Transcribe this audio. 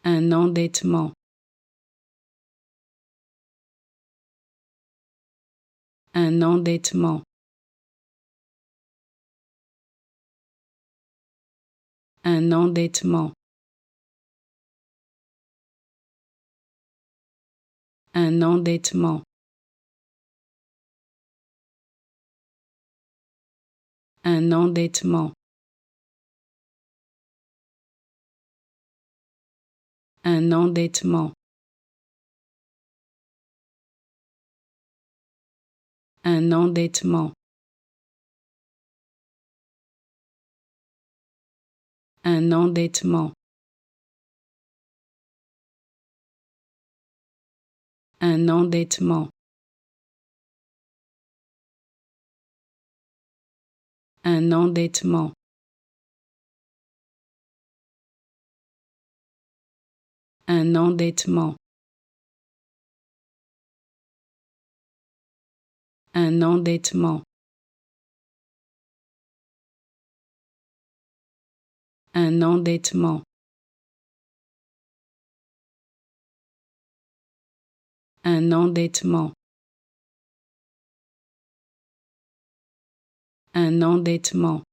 un endettement, un endettement, un endettement, un endettement, un endettement, un endettement, un endettement, un endettement, un endettement, un endettement, un endettement, un endettement, un endettement, un endettement, un endettement.